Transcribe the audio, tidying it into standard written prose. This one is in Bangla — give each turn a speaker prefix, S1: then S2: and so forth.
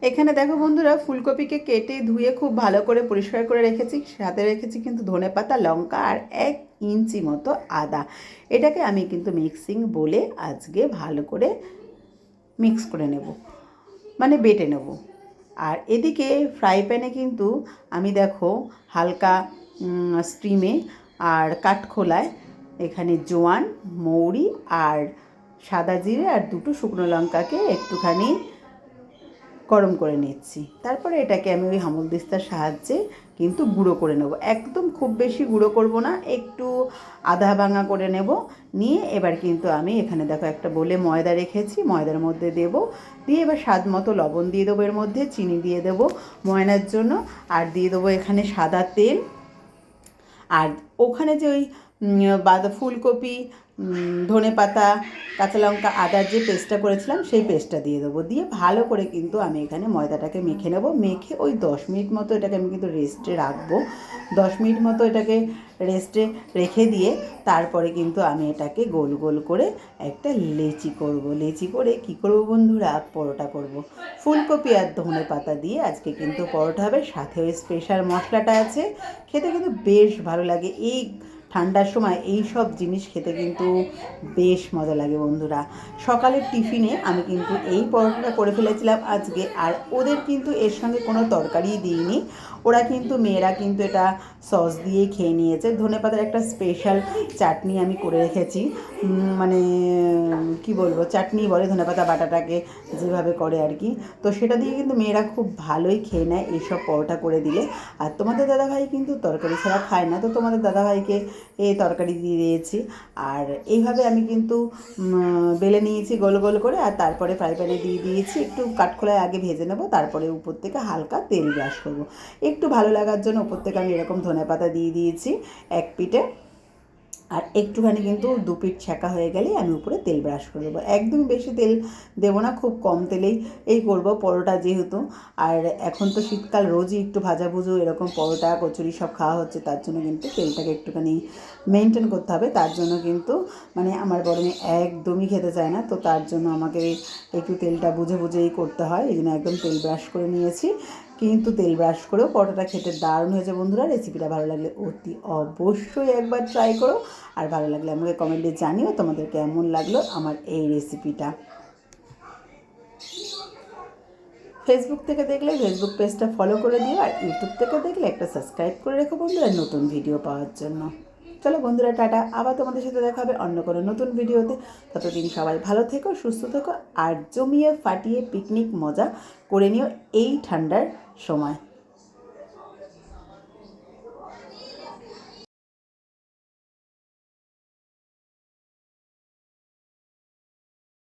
S1: এখানে দেখো বন্ধুরা, ফুলকপিকে কেটে ধুয়ে খুব ভালো করে পরিষ্কার করে রেখেছি। সাথে রেখেছি কিন্তু ধনেপাতা, লঙ্কা আর 1 ইঞ্চি মতো আদা। এটাকে আমি কিন্তু মিক্সিং বলে আজকে ভালো করে মিক্স করে নেব, মানে বেটে নেব। আর এদিকে ফ্রাই প্যানে কিন্তু আমি দেখো হালকা স্টিমে আর কাঠখোলায় এখানে জোয়ান, মৌরি আর সাদা জিরে আর 2টো শুকনো লঙ্কাকে একটুখানি গরম করে নিচ্ছি। তারপরে এটাকে আমি ওই হামালদিস্তার সাহায্যে কিন্তু গুঁড়ো করে নেব। একদম খুব বেশি গুঁড়ো করব না, একটু আধা ভাঙা করে নেব। নিয়ে এবার কিন্তু আমি এখানে দেখো একটা বলে ময়দা রেখেছি, ময়দার মধ্যে দেব, দিয়ে এবার স্বাদ মতো লবণ দিয়ে দেবো, এর মধ্যে চিনি দিয়ে দেবো ময়নার জন্য, আর দিয়ে দেবো এখানে সাদা তেল। আর ওখানে যে ওই ফুলকপি, ধনেপাতা, কাঁচা লঙ্কা, আদার যে পেস্টটা করেছিলাম সেই পেস্টটা দিয়ে দেবো। দিয়ে ভালো করে কিন্তু আমি এখানে ময়দাটাকে মেখে নেব। মেখে ওই 10 মিনিট মতো এটাকে আমি কিন্তু রেস্টে রাখবো। 10 মিনিট মতো এটাকে রেস্টে রেখে দিয়ে তারপরে কিন্তু আমি এটাকে গোল গোল করে একটা লেচি করব। লেচি করে কী করব বন্ধুরা, পরোটা করব। ফুলকপি আর ধনেপাতা দিয়ে আজকে কিন্তু পরোটা হবে। সাথে ওই স্পেশাল মশলাটা আছে, খেতে কিন্তু বেশ ভালো লাগে। এই ঠান্ডার সময় এই সব জিনিস খেতে কিন্তু বেশ মজা লাগে বন্ধুরা। সকালের টিফিনে আমি কিন্তু এই পরোটাটা করে ফেলেছিলাম আজকে। আর ওদের কিন্তু এর সঙ্গে কোনো তরকারিই দিইনি, ওরা কিন্তু মেয়েরা কিন্তু এটা সস দিয়েই খেয়ে নিয়েছে। ধনেপাতার একটা স্পেশাল চাটনি আমি করে রেখেছি, মানে কি বলবো, চাটনি বলে ধনেপাতা বাটাটাকে যেভাবে করে আর কি। তো সেটা দিয়ে কিন্তু মেয়েরা খুব ভালোই খেয়ে নেয় এইসব পরোটা করে দিলে। আর তোমাদের দাদাভাই কিন্তু তরকারি ছাড়া খায় না, তো তোমাদের দাদাভাইকে তরকারি দিয়ে দিয়েছি। আর এইভাবে আমি কিন্তু বেলে নিয়েছি গোল গোল করে, আর তারপরে ফ্রাই প্যানে দিয়ে দিয়েছি। একটু কাঠখোলায় আগে ভেজে নেবো, তারপরে উপর থেকে হালকা তেল ব্রাশ করবো। একটু ভালো লাগার জন্য উপর থেকে আমি এরকম ধনেপাতা দিয়ে দিয়েছি এক পিঠে। আর একটুখানি কিন্তু 2 পিঠ ছ্যাঁকা হয়ে গেলেই আমি উপরে তেল ব্রাশ করে দেবো। একদমই বেশি তেল দেবো না, খুব কম তেলেই এই করবো পরোটা যেহেতু। আর এখন তো শীতকাল, রোজই একটু ভাজাভুজো এরকম পরোটা কচুরি সব খাওয়া হচ্ছে, তার জন্য কিন্তু তেলটাকে একটুখানি মেনটেন করতে হবে। তার জন্য কিন্তু মানে আমার বড় মেয়ে একদমই খেতে চায় না, তো তার জন্য আমাকে একটু তেলটা বুঝে বুঝেই করতে হয়। এই জন্য একদম তেল ব্রাশ করে নিয়েছি। কিন্তু তেল ব্রাশ করেও পরোটাটা খেতে দারুণ হয়েছে বন্ধুরা। রেসিপিটা ভালো লাগলে অতি অবশ্যই একবার ট্রাই করো। আর ভালো লাগলে আমাকে কমেন্টে জানিও তোমাদের কেমন লাগলো আমার এই রেসিপিটা। ফেসবুক থেকে দেখলে ফেসবুক পেজটা ফলো করে দিও, আর ইউটিউব থেকে দেখলে একটা সাবস্ক্রাইব করে রেখো বন্ধুরা নতুন ভিডিও পাওয়ার জন্য। চলো বন্ধুরা, টাটা। আবার তোমাদের সাথে দেখা হবে অন্য কোনো নতুন ভিডিওতে। ততদিন সবাই ভালো থেকো, সুস্থ থেকো, আর জমিয়ে ফাটিয়ে পিকনিক মজা করে নিও এই ঠান্ডার সময়।